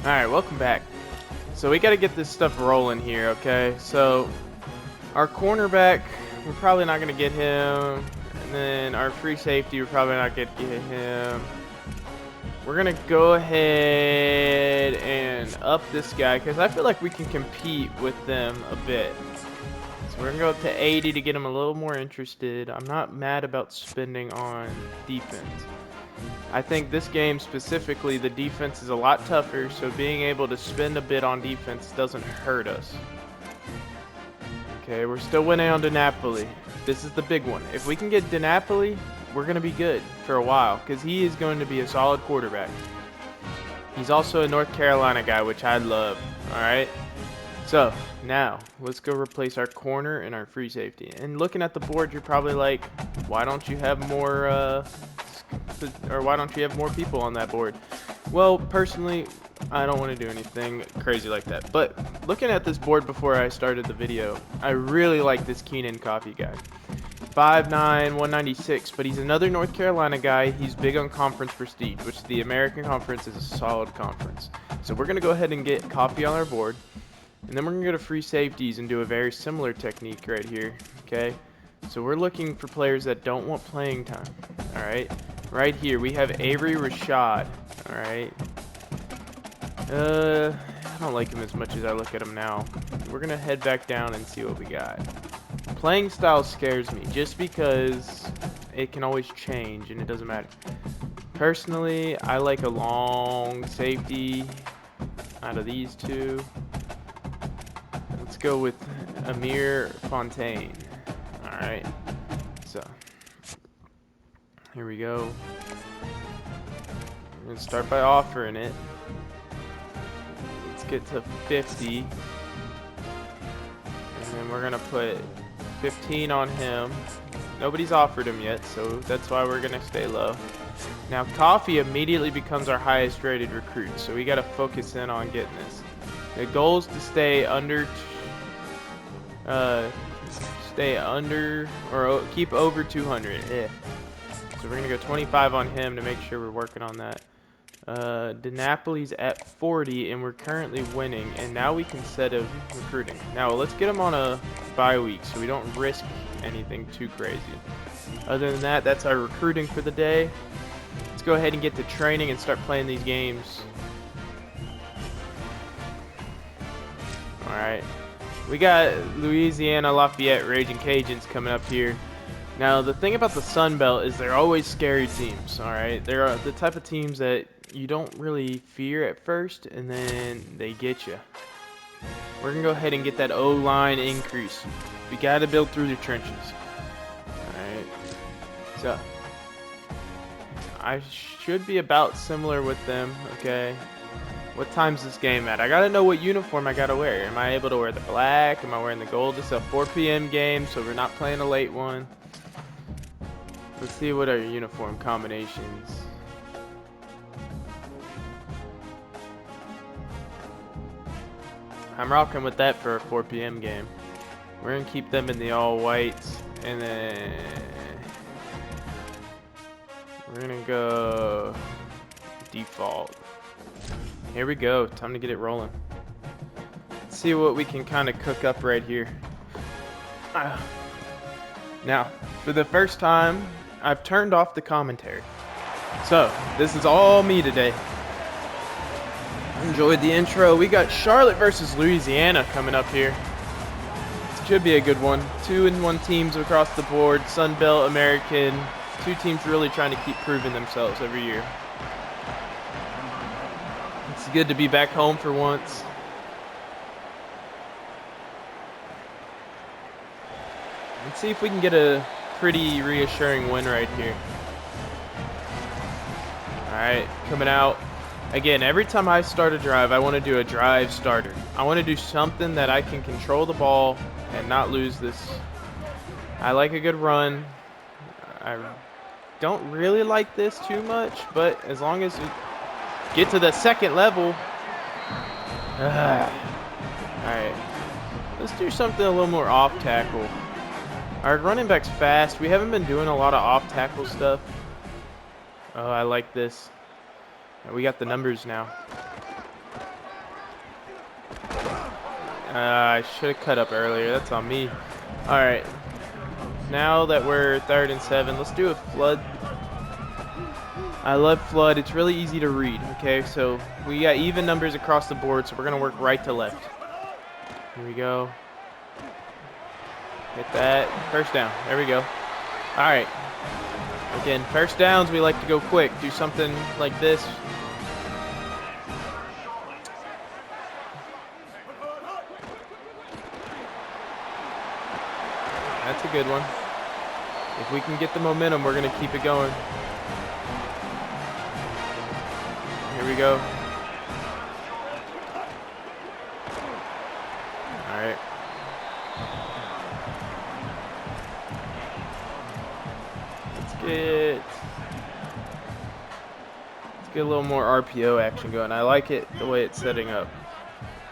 Alright, welcome back. So we got to get this stuff rolling here, okay? So our cornerback, we're probably not going to get him. And then our free safety, we're probably not going to get him. We're going to go ahead and up this guy because I feel like we can compete with them a bit. So we're going to go up to 80 to get him a little more interested. I'm not mad about spending on defense. I think this game specifically, the defense is a lot tougher, so being able to spend a bit on defense doesn't hurt us. Okay, we're still winning on DiNapoli. This is the big one. If we can get DiNapoli, we're going to be good for a while, because he is going to be a solid quarterback. He's also a North Carolina guy, which I love. Alright, so now let's go replace our corner and our free safety. And looking at the board, you're probably like, why don't you have more or why don't you have more people on that board? Well, personally, I don't want to do anything crazy like that. But looking at this board before I started the video, I really like this Keenan Coffee guy. 5'9", 196, but he's another North Carolina guy. He's big on conference prestige, which the American Conference is a solid conference. So we're going to go ahead and get Coffee on our board. And then we're going to go to free safeties and do a very similar technique right here. Okay? So we're looking for players that don't want playing time. Alright? Right here, we have Avery Rashad. Alright. I don't like him as much as I look at him now. We're going to head back down and see what we got. Playing style scares me just because it can always change and it doesn't matter. Personally, I like a long safety out of these two. Let's go with Amir Fontaine. Alright. So here we go. We're gonna start by offering it. Let's get to 50. And then we're gonna put 15 on him. Nobody's offered him yet, so that's why we're gonna stay low. Now Coffee immediately becomes our highest rated recruit, so we gotta focus in on getting this. The goal is to stay under or keep over 200. So we're gonna go 25 on him to make sure we're working on that. DiNapoli's at 40 and we're currently winning, and now we can set of recruiting. Now let's get him on a bye week so we don't risk anything too crazy. Other than that, that's our recruiting for the day. Let's go ahead and get to training and start playing these games. Alright, we got Louisiana Lafayette Ragin Cajuns coming up here. Now the thing about the Sun Belt is they're always scary teams. Alright, they're the type of teams that you don't really fear at first, and then they get you. We're gonna go ahead and get that O-line increase. We gotta build through the trenches. Alright, so I should be about similar with them. Okay, what time's this game at? I gotta know what uniform I gotta wear. Am I able to wear the black? Am I wearing the gold? It's a 4 p.m. game, so we're not playing a late one. Let's see what our uniform combinations. I'm rocking with that for a 4 p.m. game. We're going to keep them in the all whites. And then we're going to go default. Here we go. Time to get it rolling. Let's see what we can kind of cook up right here. Now, for the first time, I've turned off the commentary. So, this is all me today. Enjoyed the intro. We got Charlotte versus Louisiana coming up here. This should be a good one. 2-1 teams across the board. Sun Belt, American. Two teams really trying to keep proving themselves every year. It's good to be back home for once. Let's see if we can get a pretty reassuring win right here. Alright, coming out. Again, every time I start a drive, I want to do a drive starter. I want to do something that I can control the ball and not lose this. I like a good run. I don't really like this too much, but as long as we get to the second level. Alright, let's do something a little more off tackle. Our running back's fast. We haven't been doing a lot of off tackle stuff. Oh, I like this. We got the numbers now. I should have cut up earlier. That's on me. All right. Now that we're 3rd and 7, let's do a flood. I love flood. It's really easy to read. Okay, so we got even numbers across the board, so we're gonna work right to left. Here we go. Hit that. First down. There we go. All right. Again, first downs, we like to go quick. Do something like this. That's a good one. If we can get the momentum, we're going to keep it going. Here we go. All right. Let's get a little more RPO action going. I like it the way it's setting up.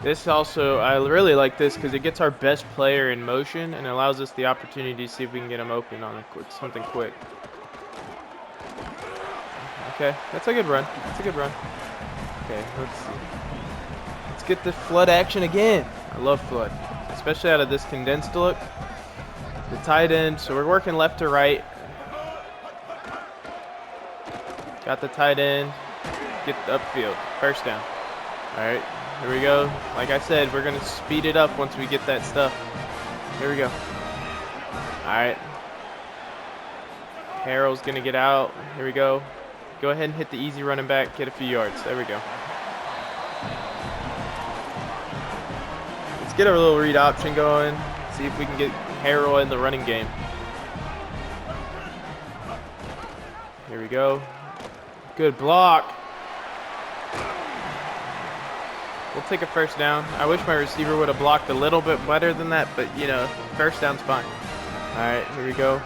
This also, I really like this because it gets our best player in motion and allows us the opportunity to see if we can get him open on something quick. Okay, that's a good run. That's a good run. Okay, let's see. Let's get the flood action again. I love flood, especially out of this condensed look. The tight end, so we're working left to right. Got the tight end. Get the upfield. First down. All right. Here we go. Like I said, we're going to speed it up once we get that stuff. Here we go. All right. Harrell's going to get out. Here we go. Go ahead and hit the easy running back. Get a few yards. There we go. Let's get a little read option going. See if we can get Harrell in the running game. Here we go. Good block. We'll take a first down. I wish my receiver would have blocked a little bit better than that, but, you know, first down's fine. All right, here we go.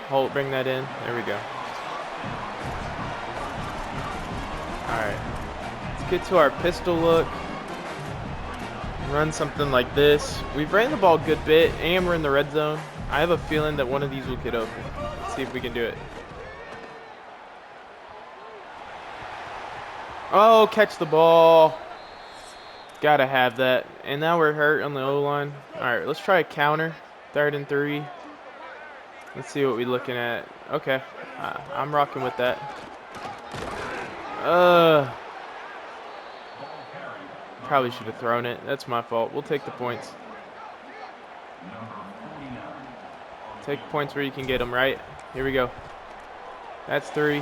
Holt, bring that in. There we go. All right. Let's get to our pistol look. Run something like this. We've ran the ball a good bit, and we're in the red zone. I have a feeling that one of these will get open. Let's see if we can do it. Oh, catch the ball. Gotta have that. And now we're hurt on the O-line. All right, let's try a counter. 3rd and 3. Let's see what we're looking at. Okay, I'm rocking with that. Probably should have thrown it. That's my fault. We'll take the points. Take points where you can get them, right? Here we go. That's 3.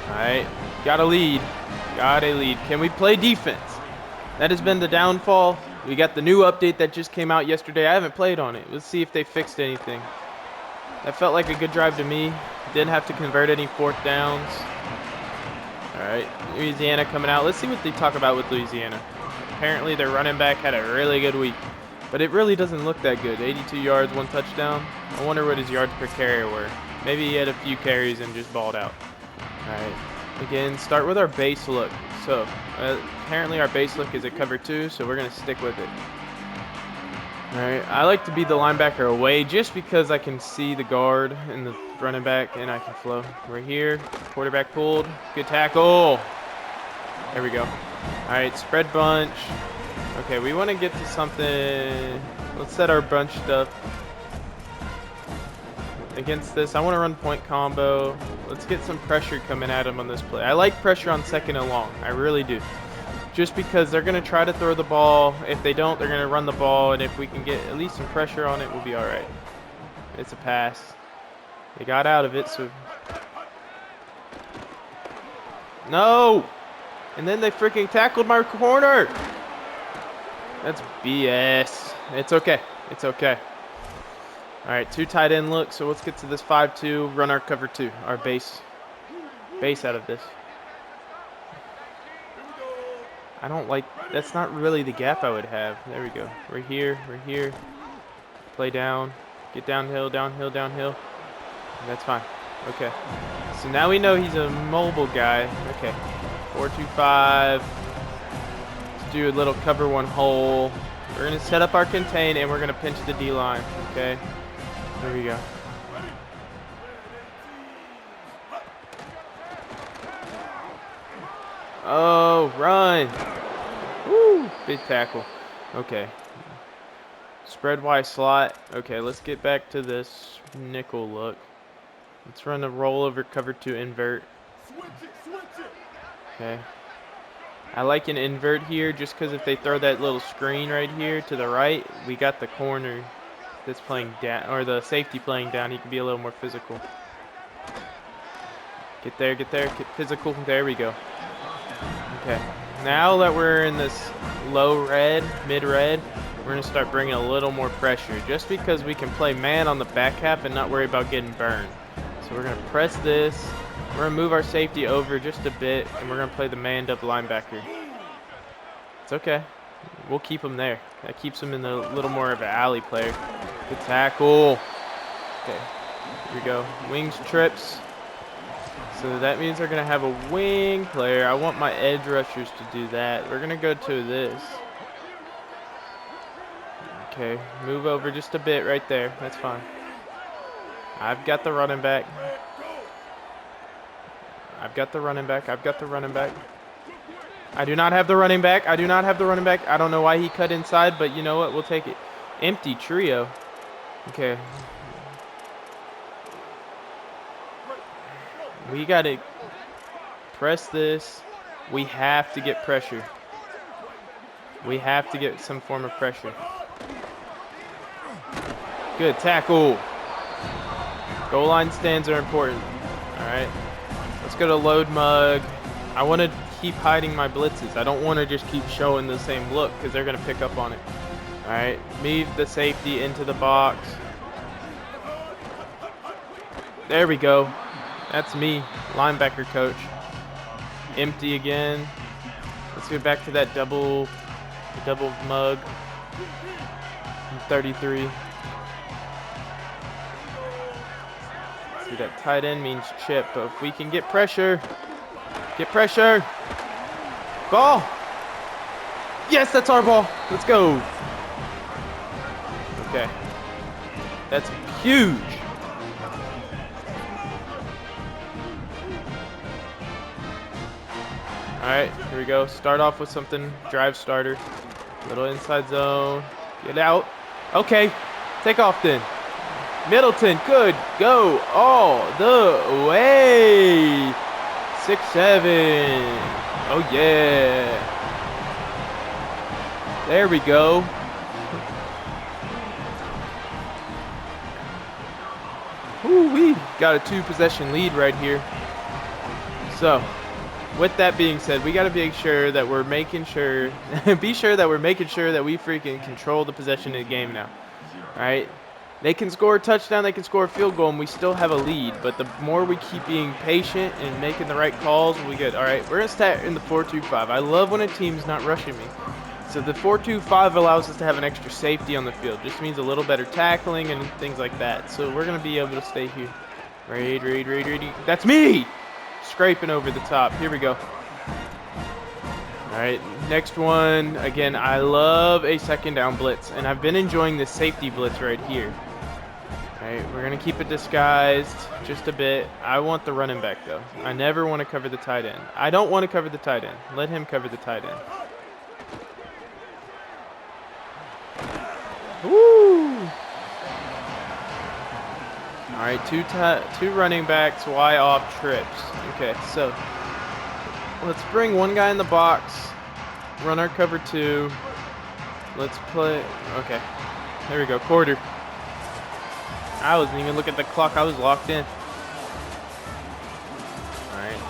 All right, got a lead. Got a lead. Can we play defense? That has been the downfall. We got the new update that just came out yesterday. I haven't played on it. Let's see if they fixed anything. That felt like a good drive to me. Didn't have to convert any 4th downs. All right, Louisiana coming out. Let's see what they talk about with Louisiana. Apparently their running back had a really good week, but it really doesn't look that good. 82 yards, 1 touchdown. I wonder what his yards per carry were. Maybe he had a few carries and just balled out. All right, again, start with our base look. So apparently our base look is a cover 2, so we're going to stick with it. All right, I like to be the linebacker away just because I can see the guard and the running back and I can flow. We're here, quarterback pulled, good tackle. There we go. All right, spread bunch. Okay, we want to get to something. Let's set our bunch stuff. Against this, I want to run point combo. Let's get some pressure coming at him on this play. I like pressure on 2nd and long. I really do. Just because they're going to try to throw the ball. If they don't, they're going to run the ball. And if we can get at least some pressure on it, we'll be all right. It's a pass. They got out of it, so. No! And then they freaking tackled my corner. That's BS. It's okay. It's okay. All right, 2 tight end look. So let's get to this 5-2. Run our cover 2. Our base out of this. I don't like. That's not really the gap I would have. There we go. We're here. We're here. Play down. Get downhill. Downhill. Downhill. That's fine. Okay. So now we know he's a mobile guy. Okay. 4-2-5. Let's do a little cover 1 hole. We're going to set up our contain, and we're going to pinch the D-line. Okay. There we go. Oh, run. Woo, big tackle. Okay. Spread Y slot. Okay, let's get back to this nickel look. Let's run a rollover cover 2 invert. Okay. I like an invert here just because if they throw that little screen right here to the right, we got the corner that's playing down, or the safety playing down. He can be a little more physical. Get there, get physical. There we go. Okay. Now that we're in this low red, mid red, we're going to start bringing a little more pressure just because we can play man on the back half and not worry about getting burned. So we're going to press this. We're going to move our safety over just a bit, and we're going to play the manned up linebacker. It's okay. We'll keep him there. That keeps him in a little more of an alley player. Good tackle. Okay, here we go. Wings trips. So that means they're going to have a wing player. I want my edge rushers to do that. We're going to go to this. Okay, move over just a bit right there. That's fine. I've got the running back. I've got the running back. I've got the running back. I do not have the running back. I do not have the running back. I don't know why he cut inside, but you know what? We'll take it. Empty trio. Okay. We got to press this. We have to get pressure. We have to get some form of pressure. Good tackle. Goal line stands are important. All right. Let's go to load mug. I want to keep hiding my blitzes. I don't want to just keep showing the same look because they're going to pick up on it. All right. Move the safety into the box. There we go. That's me, linebacker coach. Empty again. Let's go back to that double mug. 33. See, that tight end means chip, but if we can get pressure, ball. Yes, that's our ball. Let's go. Okay, that's huge. All right, here we go. Start off with something, drive starter. Little inside zone. Get out. Okay, take off then. Middleton, good. Go all the way. 6-7. Oh, yeah. There we go. Woo-wee. Got a 2-possession lead right here. So, with that being said, we got to be sure that we're making sure that we freaking control the possession of the game now. All right, they can score a touchdown, they can score a field goal, and we still have a lead. But the more we keep being patient and making the right calls, we get. All right, we're gonna start in the 4-2-5. I love when a team's not rushing me. So the 4-2-5 allows us to have an extra safety on the field. Just means a little better tackling and things like that. So we're gonna be able to stay here. Raid. That's me. Scraping over the top. Here we go. All right, next one. Again, I love a second down blitz, and I've been enjoying this safety blitz right here. All right, we're going to keep it disguised just a bit. I want the running back, though. I never want to cover the tight end. I don't want to cover the tight end. Let him cover the tight end. Woo! All right, two running backs, Y off trips. Okay, so let's bring one guy in the box, run our cover 2. Let's play. Okay, there we go, quarter. I wasn't even looking at the clock. I was locked in. All right,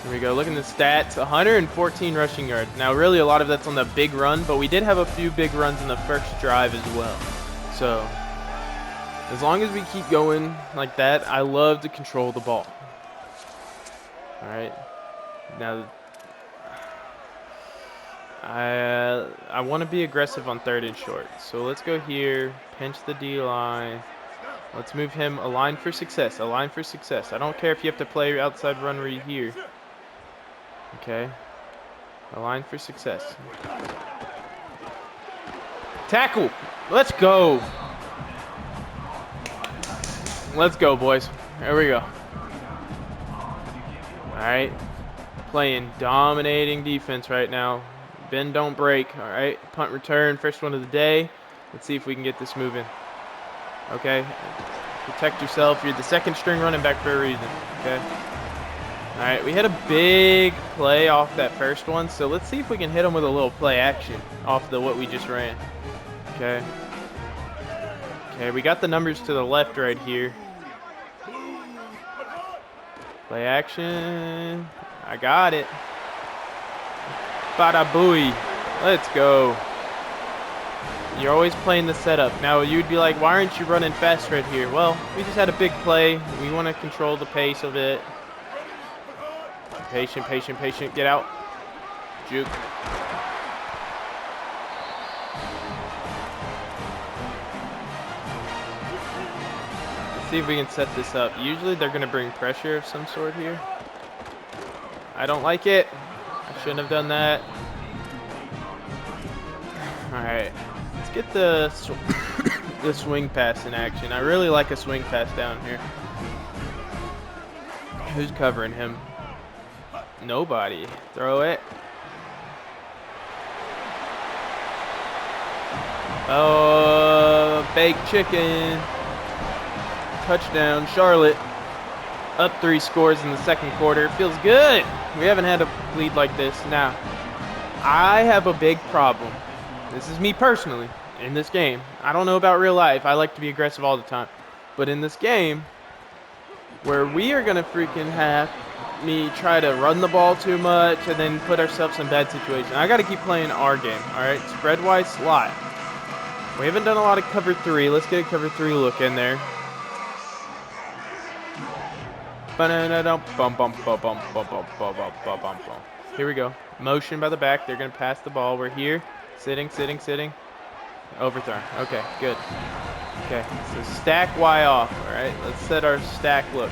here we go. Look at the stats, 114 rushing yards. Now, really, a lot of that's on the big run, but we did have a few big runs in the first drive as well. So as long as we keep going like that, I love to control the ball. All right. Now, I want to be aggressive on 3rd and short. So let's go here, pinch the D-line. Let's move him a line for success, I don't care if you have to play outside run read here. Okay. A line for success. Tackle. Let's go. Let's go, boys. There we go. All right. playing dominating defense right now. Bend, don't break. All right, punt return, first one of the day. Let's see if we can get this moving. Okay, protect yourself. You're the second string running back for a reason. Okay. All right, we had a big play off that first one, so let's see if we can hit them with a little play action off the what we just ran. Okay. Okay, we got the numbers to the left right here. Play action. I got it. Bada booey. Let's go. You're always playing the setup. Now, you'd be like, why aren't you running fast right here? Well, we just had a big play. We want to control the pace of it. Patient, patient, patient. Get out. Juke. Let's see if we can set this up. Usually they're going to bring pressure of some sort here. I don't like it. I shouldn't have done that. Alright. Let's get the swing pass in action. I really like a swing pass down here. Who's covering him? Nobody. Throw it. Oh, baked chicken. Touchdown, Charlotte. Up 3 scores in the second quarter. Feels good. We haven't had a lead like this. Now, I have a big problem. This is me personally in this game. I don't know about real life. I like to be aggressive all the time. But in this game, where we are going to freaking have me try to run the ball too much and then put ourselves in bad situations. I got to keep playing our game, all right? Spread-wise, slot. We haven't done a lot of cover 3. Let's get a cover 3 look in there. Here we go. Motion by the back. They're going to pass the ball. We're here. Sitting, sitting, sitting. Overthrown. Okay, good. Okay, so stack Y off, all right? Let's set our stack look.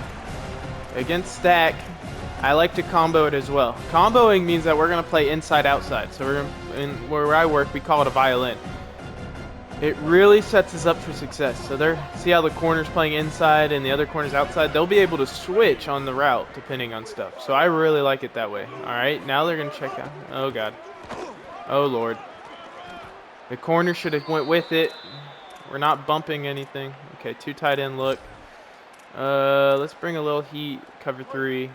Against stack, I like to combo it as well. Comboing means that we're going to play inside-outside. So we're where I work, we call it a violin. It really sets us up for success. So see how the corner's playing inside and the other corner's outside? They'll be able to switch on the route depending on stuff. So I really like it that way. All right, now they're going to check out. Oh, God. Oh, Lord. The corner should have went with it. We're not bumping anything. Okay, 2 tight end look. Let's bring a little heat, cover 3.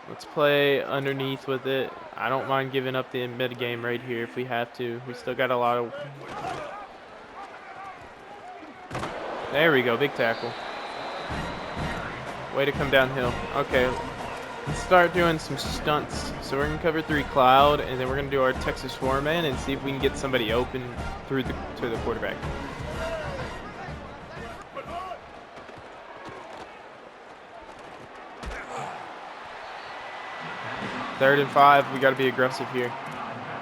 Let's play underneath with it. I don't mind giving up the mid game right here if we have to. We still got a lot of... There we go, big tackle. Way to come downhill. Okay, let's start doing some stunts. So we're going to cover 3 cloud, and then we're going to do our Texas Swarm Man and see if we can get somebody open to the quarterback. Third and 5, we got to be aggressive here.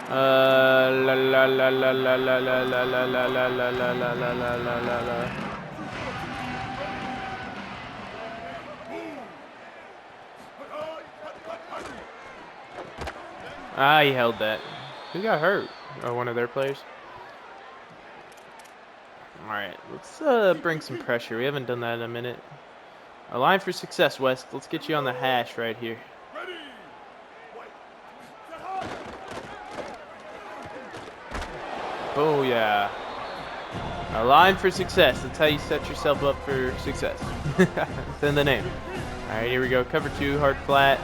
La la la la la la la la la la la la la la la la. Ah, he held that. Who got hurt? Oh, one of their players. All right, let's bring some pressure. We haven't done that in a minute. A line for success, West. Let's get you on the hash right here. Oh, yeah. A line for success. That's how you set yourself up for success. It's in the name. All right, here we go. Cover 2, hard flat.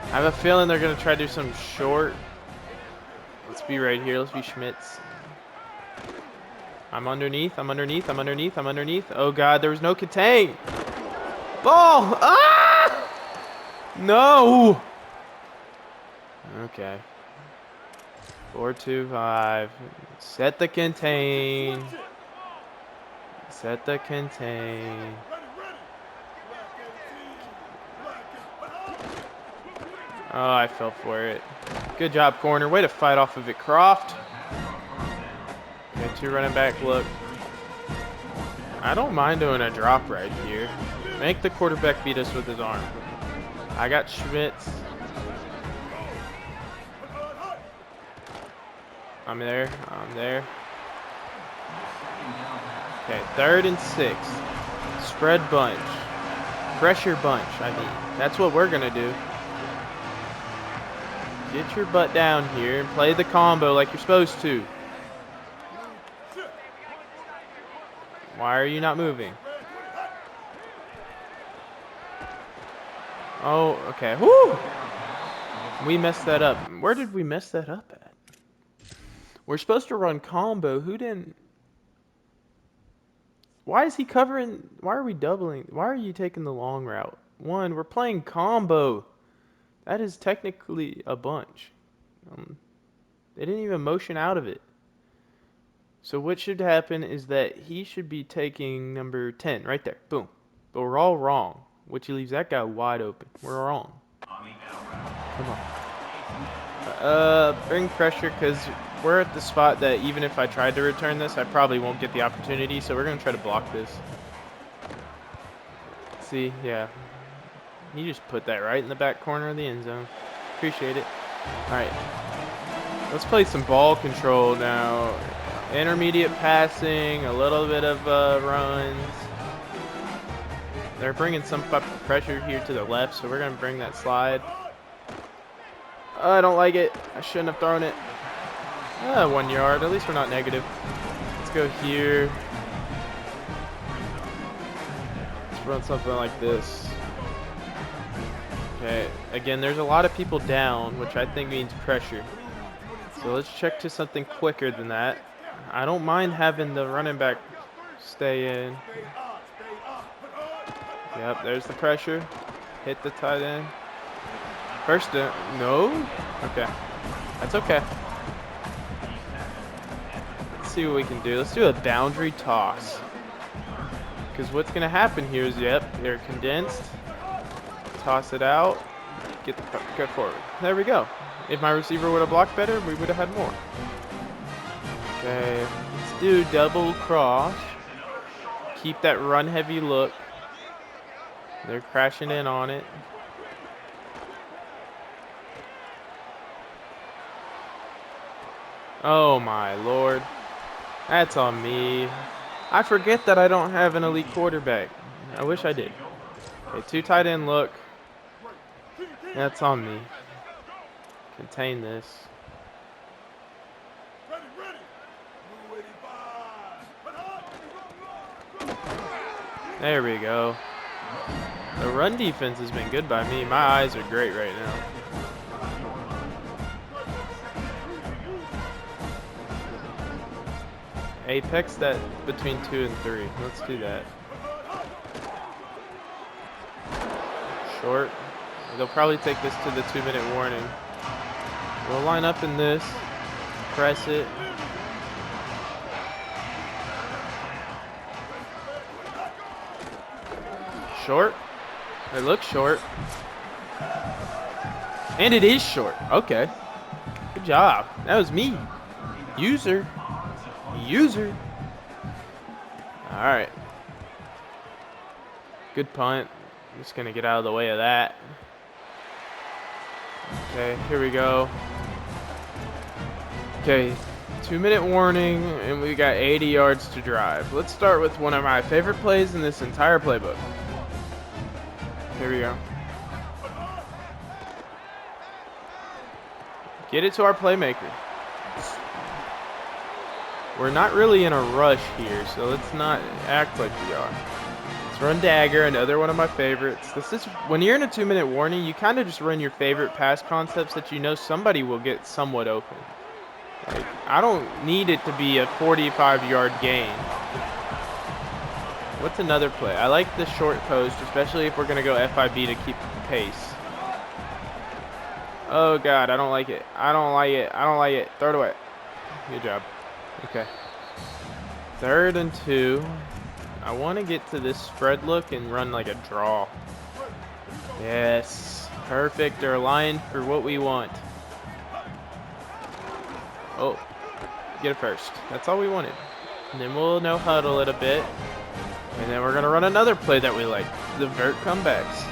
I have a feeling they're going to try to do some short. Let's be right here. Let's be Schmitz. I'm underneath. I'm underneath. I'm underneath. I'm underneath. Oh, God. There was no contain. Ball. Ah! No. Okay. 4-2-5. Set the contain. Set the contain. Oh, I fell for it. Good job, corner. Way to fight off of it, Croft. Okay, 2 running back look. I don't mind doing a drop right here. Make the quarterback beat us with his arm. I got Schmitz. I'm there. I'm there. Okay, 3rd and 6. Spread bunch. Pressure bunch, I mean. That's what we're going to do. Get your butt down here and play the combo like you're supposed to. Why are you not moving? Oh, okay. Woo! We messed that up. Where did we mess that up at? We're supposed to run combo. Who didn't? Why is he covering? Why are we doubling? Why are you taking the long route? One, we're playing combo. That is technically a bunch. They didn't even motion out of it. So what should happen is that he should be taking number 10 right there. Boom. But we're all wrong, which leaves that guy wide open. We're wrong. Come on. Bring pressure because we're at the spot that even if I tried to return this, I probably won't get the opportunity. So we're going to try to block this. See, yeah. He just put that right in the back corner of the end zone. Appreciate it. All right. Let's play some ball control now. Intermediate passing, a little bit of runs. They're bringing some type of pressure here to the left, so we're going to bring that slide. I don't like it. I shouldn't have thrown it. 1 yard. At least we're not negative. Let's go here. Let's run something like this. Okay. Again, there's a lot of people down, which I think means pressure. So let's check to something quicker than that. I don't mind having the running back stay in. Yep, there's the pressure. Hit the tight end. First down. No? Okay. That's okay. Let's see what we can do. Let's do a boundary toss. Because what's going to happen here is, yep, they're condensed. Toss it out. Go forward. There we go. If my receiver would have blocked better, we would have had more. Okay, let's do double cross. Keep that run heavy look. They're crashing in on it. Oh my lord. That's on me. I forget that I don't have an elite quarterback. I wish I did. Okay, 2 tight end look. That's on me. Contain this. There we go. The run defense has been good by me. My eyes are great right now. Apex that between 2 and 3. Let's do that. Short. They'll probably take this to the 2-minute warning. We'll line up in this. Press it. Short. It looks short. And it is short. Okay. Good job. That was me. User. Alright. Good punt. I'm just going to get out of the way of that. Okay, here we go. Okay, 2-minute warning, and we got 80 yards to drive. Let's start with one of my favorite plays in this entire playbook. Here we go. Get it to our playmaker. We're not really in a rush here, so let's not act like we are. Let's run dagger, another one of my favorites. This is when you're in a 2-minute warning, you kind of just run your favorite pass concepts that you know somebody will get somewhat open. Like, I don't need it to be a 45-yard gain. What's another play? I like the short post, especially if we're going to go FIB to keep pace. Oh, God, I don't like it. I don't like it. Throw it away. Good job. Okay. 3rd and 2. I want to get to this spread look and run like a draw. Yes. Perfect. They're aligned for what we want. Oh. Get it first. That's all we wanted. And then we'll no huddle it a bit. And then we're going to run another play that we like. The vert comebacks.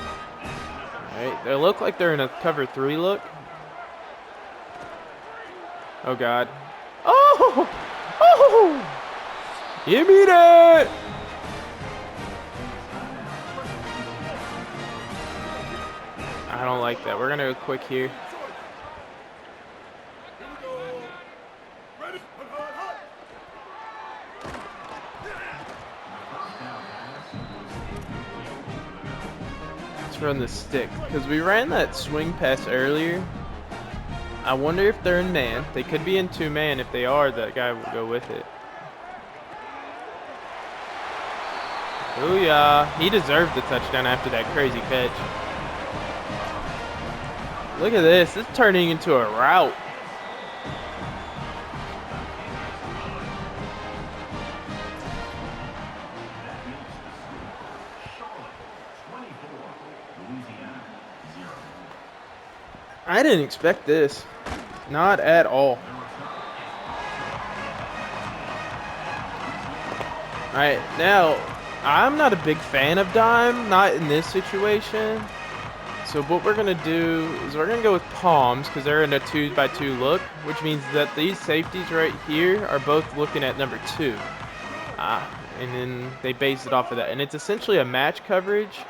Alright. They look like they're in a cover 3 look. Oh, God. Oh! Oh! Give me that! I don't like that. We're going to go quick here. Let's run the stick. Because we ran that swing pass earlier. I wonder if they're in man. They could be in 2-man. If they are, that guy will go with it. Booyah. He deserved the touchdown after that crazy catch. Look at this. It's turning into a rout. I didn't expect this. Not at all. Alright, now, I'm not a big fan of dime, not in this situation. So what we're going to do is we're going to go with palms because they're in a 2x2 look, which means that these safeties right here are both looking at number 2. And then they base it off of that. And it's essentially a match coverage.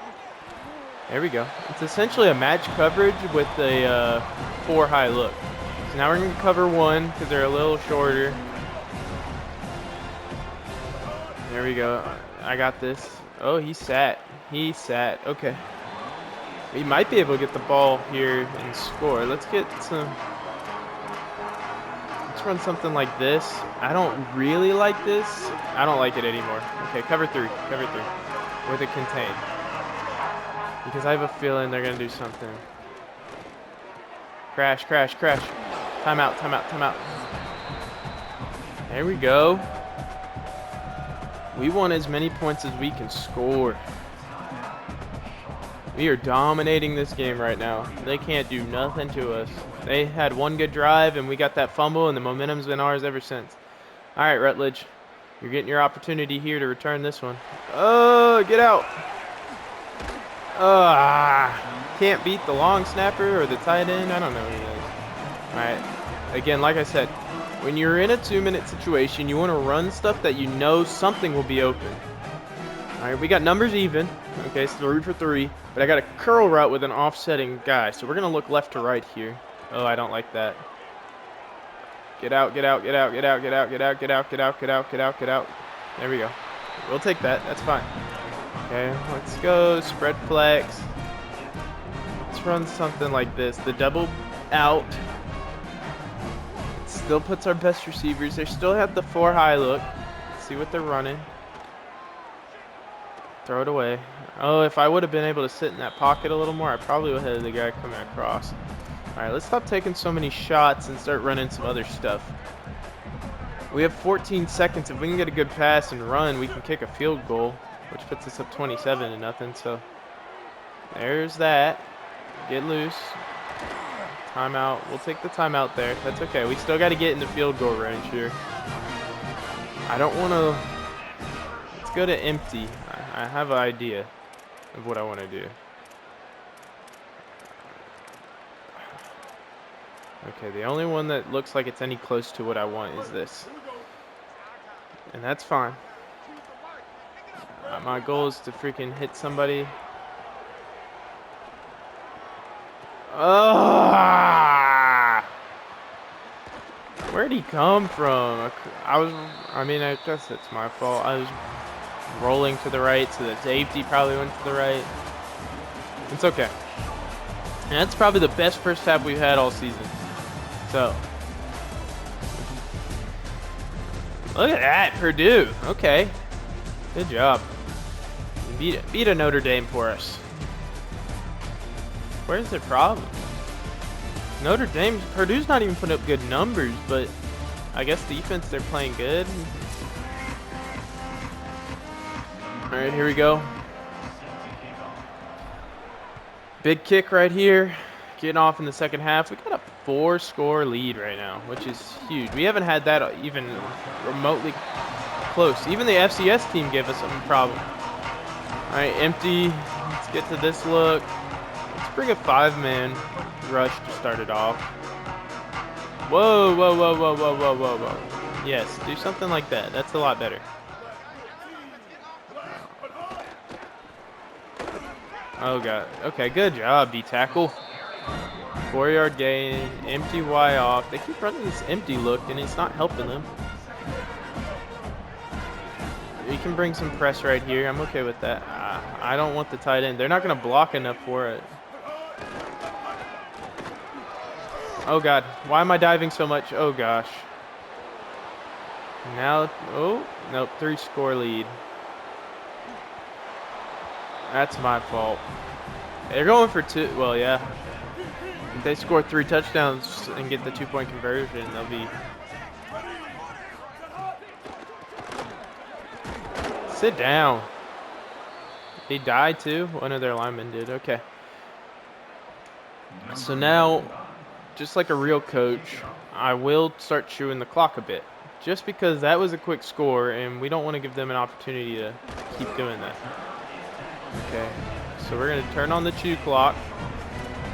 There we go. It's essentially a match coverage with a 4 high look. So now we're going to cover 1 because they're a little shorter. There we go. I got this. Oh, he sat. He sat. Okay. We might be able to get the ball here and score. Let's get some... Let's run something like this. I don't really like this. I don't like it anymore. Okay, cover 3. Cover 3. With a contain. Because I have a feeling they're going to do something. Crash, crash, crash. Timeout, timeout, timeout. There we go. We want as many points as we can score. We are dominating this game right now. They can't do nothing to us. They had one good drive, and we got that fumble, and the momentum's been ours ever since. All right, Rutledge. You're getting your opportunity here to return this one. Oh, get out. Can't beat the long snapper or the tight end. I don't know who it is. All right. Again, like I said, when you're in a 2-minute situation, you want to run stuff that you know something will be open. All right, we got numbers even. Okay, so 3 for 3. But I got a curl route with an offsetting guy. So we're going to look left to right here. Oh, I don't like that. Get out, get out, get out, get out, get out, get out, get out, get out, get out, get out, get out. There we go. We'll take that. That's fine. Okay, let's go spread flex. Let's run something like this. The double out. It still puts our best receivers. They still have the 4 high look. Let's see what they're running. Throw it away. Oh, if I would have been able to sit in that pocket a little more, I probably would have had the guy coming across. All right, let's stop taking so many shots and start running some other stuff. We have 14 seconds. If we can get a good pass and run, we can kick a field goal, which puts us up 27-0. So there's that. Get loose. Timeout. We'll take the timeout there. That's okay. We still got to get in the field goal range here. I don't want to... Let's go to empty. I have an idea of what I want to do. Okay, the only one that looks like it's any close to what I want is this. And that's fine. My goal is to freaking hit somebody. Where'd he come from? I mean, I guess it's my fault. I was rolling to the right, so the safety probably went to the right. It's okay. And that's probably the best first half we've had all season. So, look at that, Purdue. Okay, good job. Beat a Notre Dame for us. Where's the problem? Purdue's not even putting up good numbers, but I guess defense, they're playing good. All right, here we go. Big kick right here. Getting off in the second half. We got a 4-score lead right now, which is huge. We haven't had that even remotely close. Even the FCS team gave us some problem. All right, empty. Let's get to this look. Let's bring a 5-man rush to start it off. Whoa, whoa, whoa, whoa, whoa, whoa, whoa, whoa. Yes, do something like that. That's a lot better. Oh, God. Okay, good job, D-tackle. 4-yard gain, empty Y off. They keep running this empty look, and it's not helping them. You can bring some press right here. I'm okay with that. I don't want the tight end. They're not going to block enough for it. Oh, God. Why am I diving so much? Oh, gosh. Now, oh, nope, 3-score lead. That's my fault. They're going for 2. Well, yeah. If they score 3 touchdowns and get the 2-point conversion, they'll be... Sit down. He died too? One of their linemen did. Okay. So now, just like a real coach, I will start chewing the clock a bit. Just because that was a quick score, and we don't want to give them an opportunity to keep doing that. Okay. So we're going to turn on the chew clock.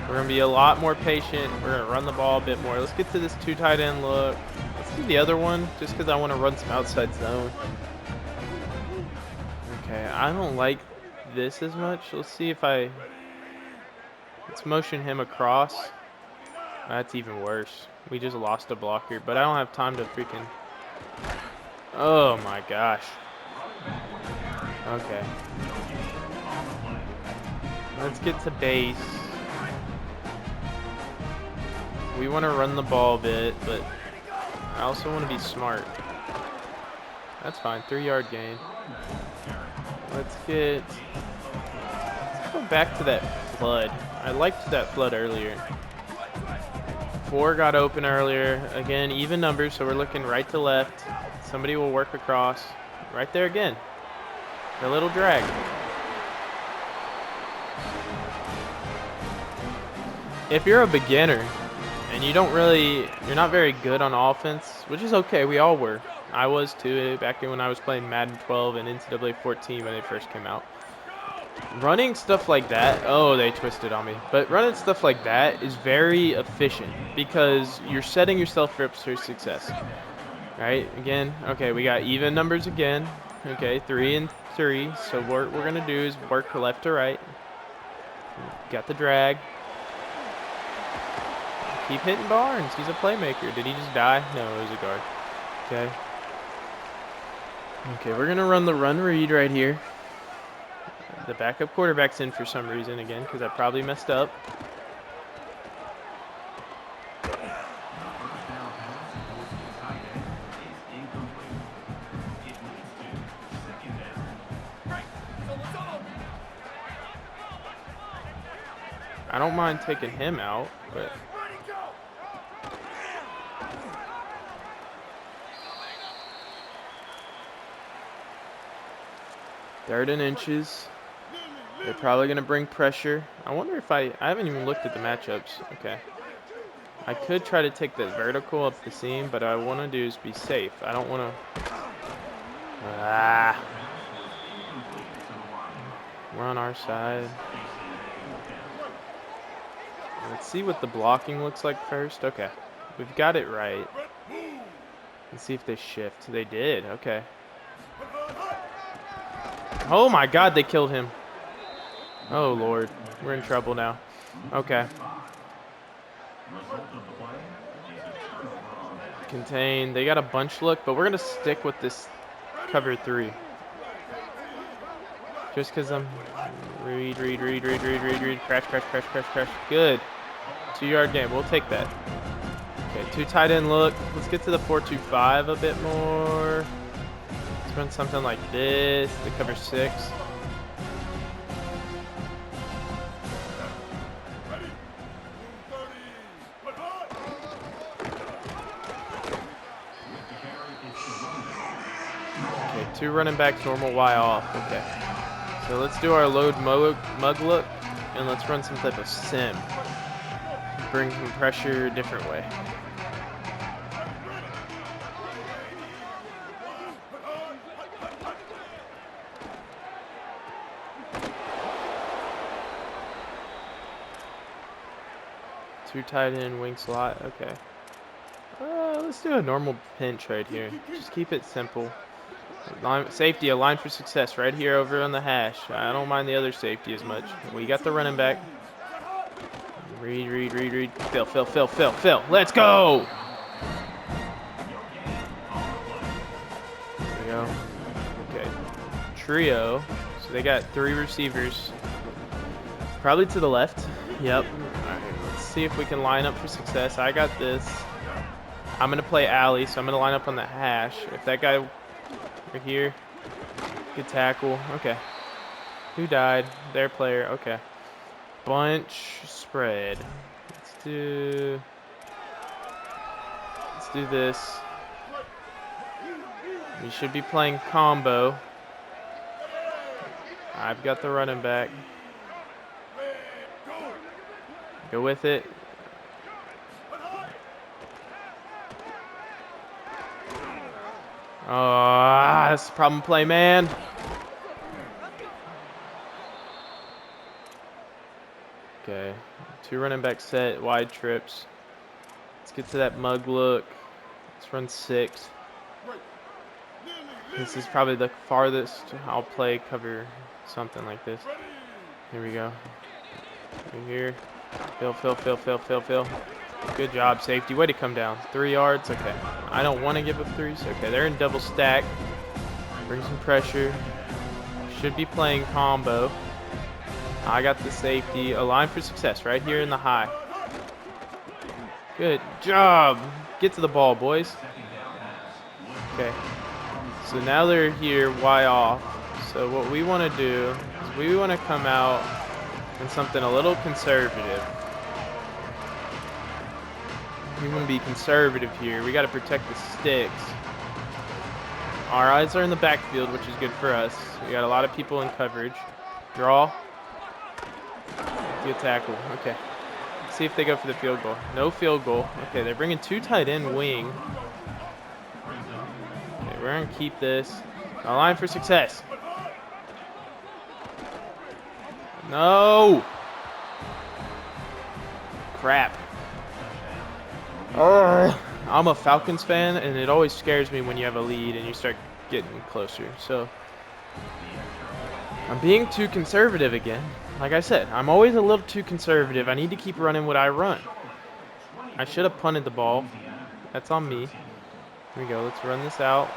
We're going to be a lot more patient. We're going to run the ball a bit more. Let's get to this 2 tight end look. Let's do the other one, just because I want to run some outside zone. Okay, I don't like this as much. Let's see if let's motion him across. That's even worse. We just lost a blocker, but I don't have time to freaking... Oh my gosh. Okay. Let's get to base. We want to run the ball a bit, but I also want to be smart. That's fine. 3-yard gain. Let's go back to that flood. I liked that flood earlier. 4 got open earlier. Again, even numbers, so we're looking right to left. Somebody will work across. Right there again. A little drag. If you're a beginner and you're not very good on offense, which is okay, we all were. I was too, back when I was playing Madden 12 and NCAA 14 when they first came out. Running stuff like that, oh, they twisted on me. But running stuff like that is very efficient because you're setting yourself up for success. Right, again, okay, we got even numbers again. Okay, 3 and 3. So what we're going to do is work left to right. Got the drag. Keep hitting Barnes. He's a playmaker. Did he just die? No, it was a guard. Okay. Okay, we're going to run the run read right here. The backup quarterback's in for some reason again because I probably messed up. I don't mind taking him out, but... Third and inches. They're probably going to bring pressure. I wonder if I haven't even looked at the matchups. Okay. I could try to take the vertical up the seam, but what I want to do is be safe. I don't want to... We're on our side. Let's see what the blocking looks like first. Okay. We've got it right. Let's see if they shift. They did. Okay. Oh my God, they killed him. Oh Lord, we're in trouble now. Okay. Contain. They got a bunch look, but we're gonna stick with this cover 3. Just because I'm read. Crash. Good. 2-yard game. We'll take that. Okay, 2 tight end look. Let's get to the 4-2-5 a bit more. Let's run something like this. The cover 6. Okay, 2 running backs, normal Y off. Okay. So let's do our load mug look, and let's run some type of sim. Bring some pressure a different way. Two tight end, wing slot. Okay. Let's do a normal pinch right here. Just keep it simple. Safety, a line for success right here over on the hash. I don't mind the other safety as much. We got the running back. Read. Fill. Let's go! There we go. Okay. trio. So they got 3 receivers. Probably to the left. Yep. All right, let's see if we can line up for success. I got this. I'm going to play alley, so I'm going to line up on the hash. If that guy right here, good tackle. Okay. Who died? Their player. Okay. Bunch spread. Let's do this. We should be playing combo. I've got the running back. Go with it. Oh, that's the problem play, man. Okay. 2 running back set, wide trips. Let's get to that mug look. Let's run 6. This is probably the farthest I'll play cover something like this. Here we go. Right here. Fill. Good job, safety. Way to come down. 3 yards. Okay. I don't want to give up 3s. Okay, they're in double stack. Bring some pressure. Should be playing combo. I got the safety. Align for success right here in the high. Good job. Get to the ball, boys. Okay. So now they're here, Y off. So what we want to do is we want to come out in something a little conservative. We want to be conservative here. We got to protect the sticks. Our eyes are in the backfield, which is good for us. We got a lot of people in coverage. Draw. Good tackle. Okay. Let's see if they go for the field goal. No field goal. Okay, they're bringing 2 tight end wing. Okay, we're going to keep this. Align for success. No! Crap. I'm a Falcons fan, and it always scares me when you have a lead and you start getting closer. So I'm being too conservative again. Like I said, I'm always a little too conservative. I need to keep running what I run. I should have punted the ball. That's on me. Here we go. Let's run this out.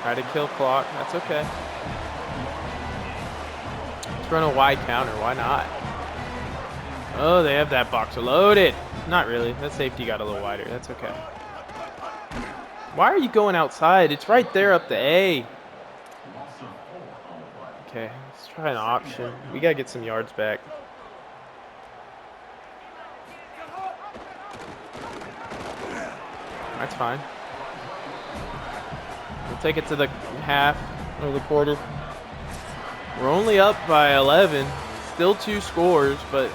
Try to kill clock. That's okay. Let's run a wide counter. Why not? Oh, they have that box loaded. Not really. That safety got a little wider. That's okay. Why are you going outside? It's right there up the A. Okay, let's try an option. We gotta get some yards back. That's fine. We'll take it to the half or the quarter. We're only up by 11. Still 2 scores, but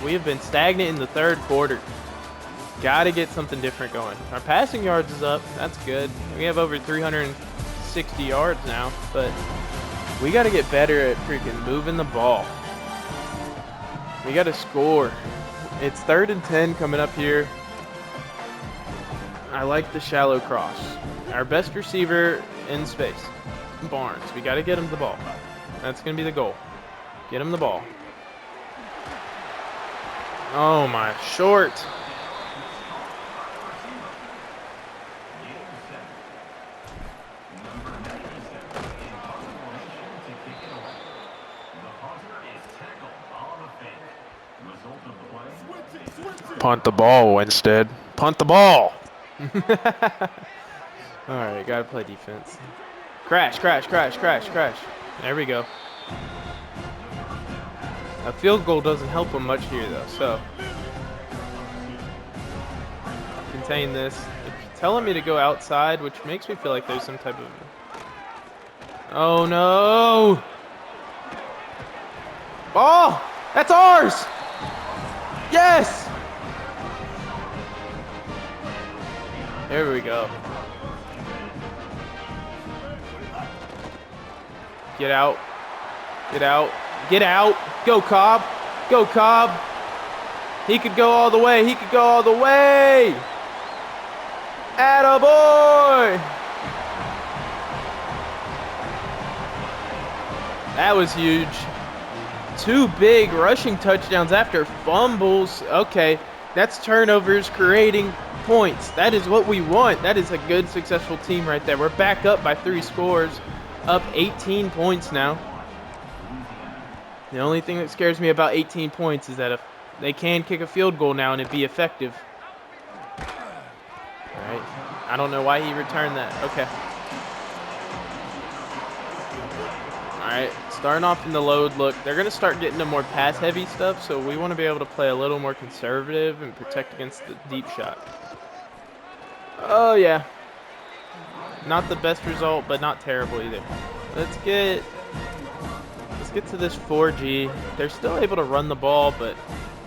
we have been stagnant in the 3rd quarter. Gotta get something different going. Our passing yards is up. That's good. We have over 360 yards now, but we got to get better at freaking moving the ball. We got to score. It's 3rd and 10 coming up here. I like the shallow cross. Our best receiver in space, Barnes. We got to get him the ball. That's going to be the goal. Get him the ball. Oh, my short. Punt the ball instead. Punt the ball. All right, gotta play defense. Crash. There we go. A field goal doesn't help them much here, though. So contain this. It's telling me to go outside, which makes me feel like there's some type of. Oh no! Ball! That's ours! Yes! There we go. Get out. Get out. Get out. Go, Cobb. Go, Cobb. He could go all the way. He could go all the way. Attaboy. That was huge. 2 big rushing touchdowns after fumbles. Okay, that's turnovers creating points. That is what we want. That is a good, successful team right there. We're back up by 3 scores. up 18 points now. The only thing that scares me about 18 points is that if they can kick a field goal now and it'd be effective. All right. I don't know why he returned that. Okay. All right. Starting off in the load look. They're going to start getting to more pass-heavy stuff, so we want to be able to play a little more conservative and protect against the deep shot. Oh, yeah. Not the best result, but not terrible either. Let's get to this 4G. They're still able to run the ball, but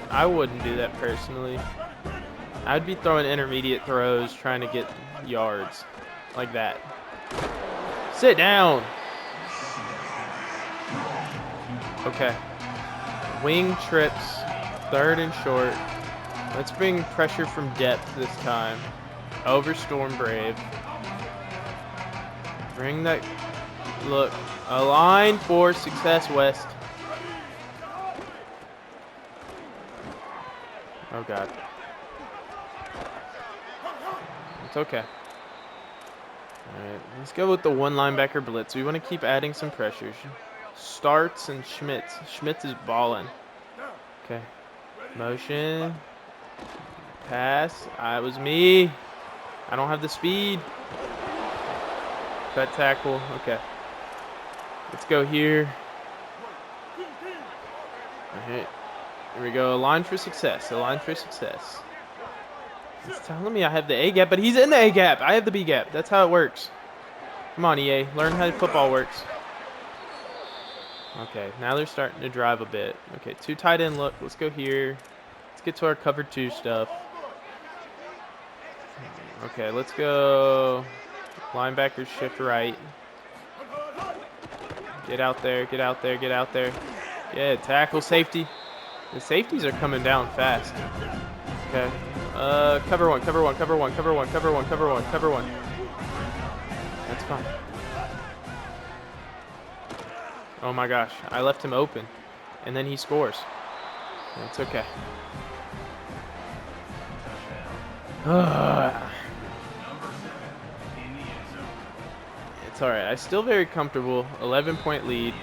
I wouldn't do that personally. I'd be throwing intermediate throws, trying to get yards like that. Sit down. Okay. Wing trips, 3rd and short. Let's bring pressure from depth this time. Over Storm Brave. Bring that look. A line for success, West. Oh, God. It's okay. All right, let's go with the 1 linebacker blitz. We want to keep adding some pressures. Starts and Schmitz. Schmitz is balling. Okay. Motion. Pass. It was me. I don't have the speed. Cut tackle. Okay. Let's go here. All right. Here we go. A line for success. A line for success. It's telling me I have the A gap, but he's in the A gap. I have the B gap. That's how it works. Come on, EA. Learn how football works. Okay. Now they're starting to drive a bit. Okay. 2 tight end look. Let's go here. Let's get to our cover 2 stuff. Okay. Let's go. Linebackers shift right. Get out there, get out there, get out there. Yeah, tackle, safety. The safeties are coming down fast. Okay. Cover 1, cover 1, cover 1, cover 1, cover 1, cover 1, cover 1. That's fine. Oh my gosh, I left him open. And then he scores. That's okay. It's alright. I'm still very comfortable. 11-point lead.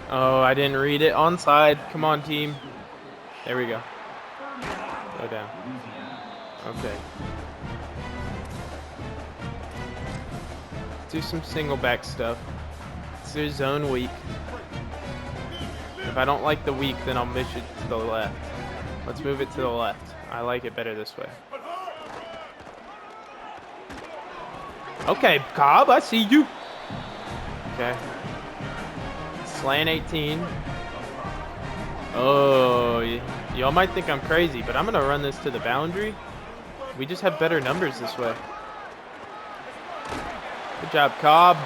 Oh, I didn't read it. Onside. Come on, team. There we go. Go down. Okay. Let's do some single back stuff. Let's do zone weak. If I don't like the weak, then I'll miss it to the left. Let's move it to the left. I like it better this way. Okay, Cobb, I see you. Okay. Slant 18. Oh, y'all might think I'm crazy, but I'm going to run this to the boundary. We just have better numbers this way. Good job, Cobb.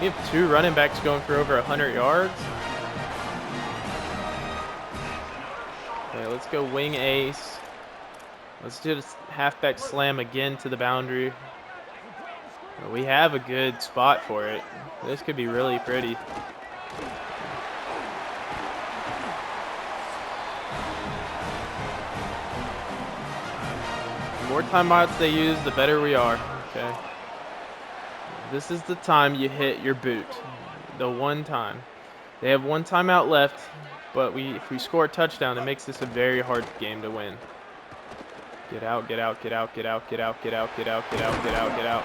We have 2 running backs going for over 100 yards. Okay, let's go wing ace. Let's do this halfback slam again to the boundary. We have a good spot for it. This could be really pretty. The more timeouts they use, the better we are. Okay. This is the time you hit your boot. The 1 time. They have 1 timeout left, but if we score a touchdown, it makes this a very hard game to win. Get out, get out, get out, get out, get out, get out, get out, get out, get out, get out.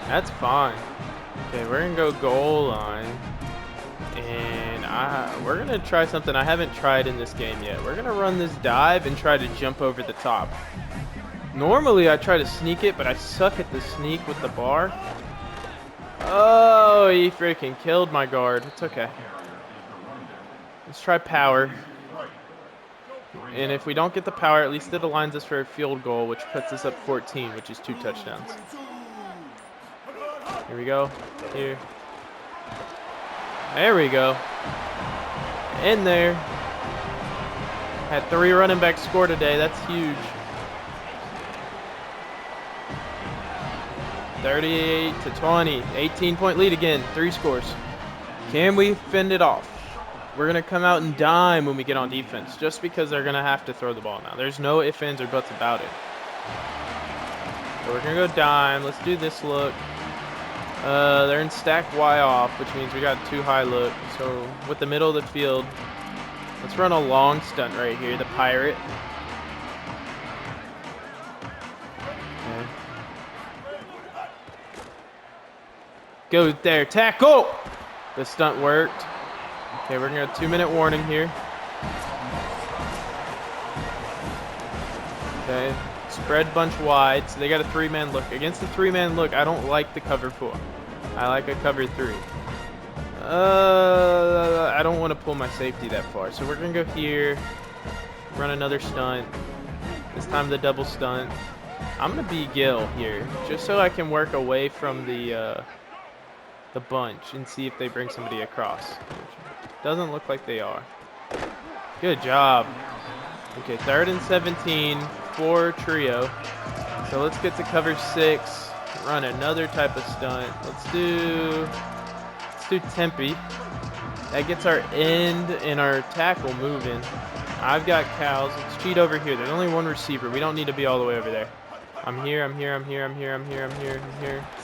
That's fine. Okay, we're going to go goal line. And we're going to try something I haven't tried in this game yet. We're going to run this dive and try to jump over the top. Normally, I try to sneak it, but I suck at the sneak with the bar. Oh, he freaking killed my guard. It's okay. Let's try power. And if we don't get the power, at least it aligns us for a field goal, which puts us up 14, which is 2 touchdowns. Here we go. Here. There we go. In there. Had 3 running backs score today. That's huge. 38-20. 18-point lead again. 3 scores. Can we fend it off? We're going to come out and dime when we get on defense, just because they're going to have to throw the ball now. There's no ifs, ands, or buts about it. So we're gonna go dime. Let's do this look. They're in stack Y off, which means we got too high look. So with the middle of the field, let's run a long stunt right here, the pirate. Okay. Go there, tackle! The stunt worked. Okay, we're gonna 2-minute warning here. Okay, spread bunch wide, so they got a 3-man look. Against the 3-man look, I don't like the cover 4. I like a cover 3. I don't want to pull my safety that far, so we're gonna go here, run another stunt. This time the double stunt. I'm gonna be Gil here, just so I can work away from the bunch and see if they bring somebody across. Doesn't look like they are. Good job. Okay, 3rd and 17 for trio. So let's get to cover 6. Run another type of stunt. Let's do Tempe. That gets our end and our tackle moving. I've got cows. Let's cheat over here. There's only one receiver. We don't need to be all the way over there. I'm here.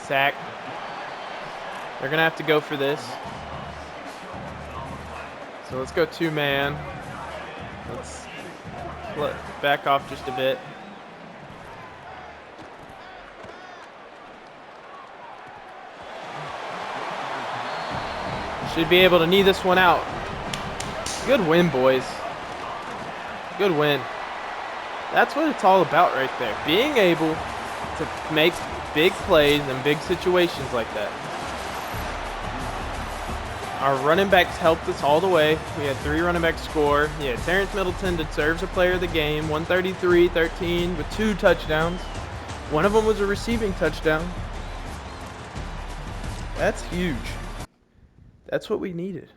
Sack. They're gonna have to go for this. So let's go 2-man. Let's back off just a bit. Should be able to knee this one out. Good win, boys. Good win. That's what it's all about right there. Being able to make big plays in big situations like that. Our running backs helped us all the way. We had 3 running backs score. Yeah, Terrence Middleton deserves a player of the game. 133-13 with 2 touchdowns. One of them was a receiving touchdown. That's huge. That's what we needed.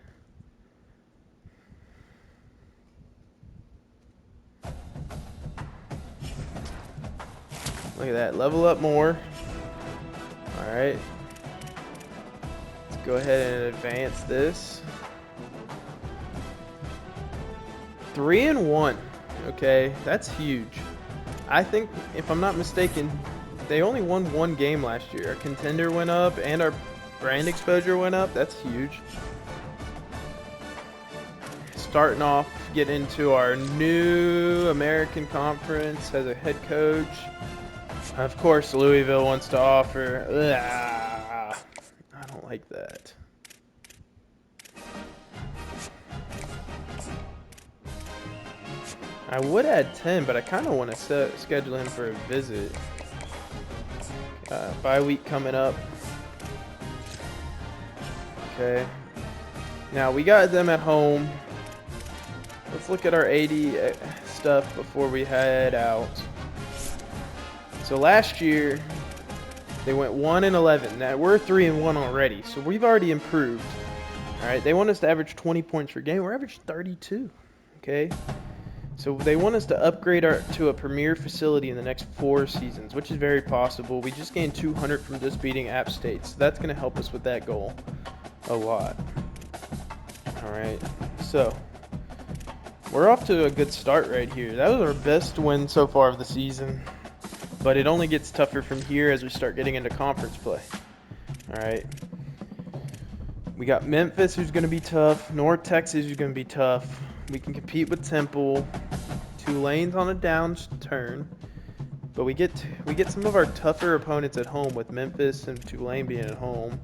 Look at that. Level up more. All right. Let's go ahead and advance this. 3-1. Okay, that's huge. I think, if I'm not mistaken, they only won 1 game last year. Our contender went up and our brand exposure went up. That's huge. Starting off, get into our new American Conference as a head coach. Of course, Louisville wants to offer. I don't like that. I would add 10, but I kind of want to schedule him for a visit. Bye week coming up. Okay. Now we got them at home. Let's look at our 80 stuff before we head out. So last year they went 1-11. Now we're 3-1 already, so we've already improved. All right, they want us to average 20 points per game. We're averaging 32. Okay. So they want us to upgrade to a premier facility in the next 4 seasons, which is very possible. We just gained 200 from just beating App State, so that's going to help us with that goal a lot. All right, so we're off to a good start right here. That was our best win so far of the season, but it only gets tougher from here as we start getting into conference play. All right, we got Memphis, who's going to be tough. North Texas, who's going to be tough. We can compete with Temple. Tulane's on a downturn, but we get some of our tougher opponents at home with Memphis and Tulane being at home.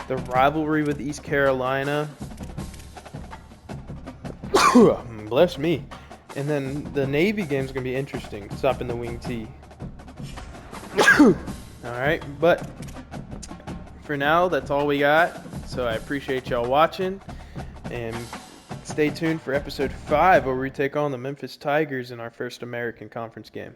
The rivalry with East Carolina. Bless me. And then the Navy game's going to be interesting, stopping the wing T. All right, but for now, that's all we got. So I appreciate y'all watching, and stay tuned for episode 5 where we take on the Memphis Tigers in our first American Conference game.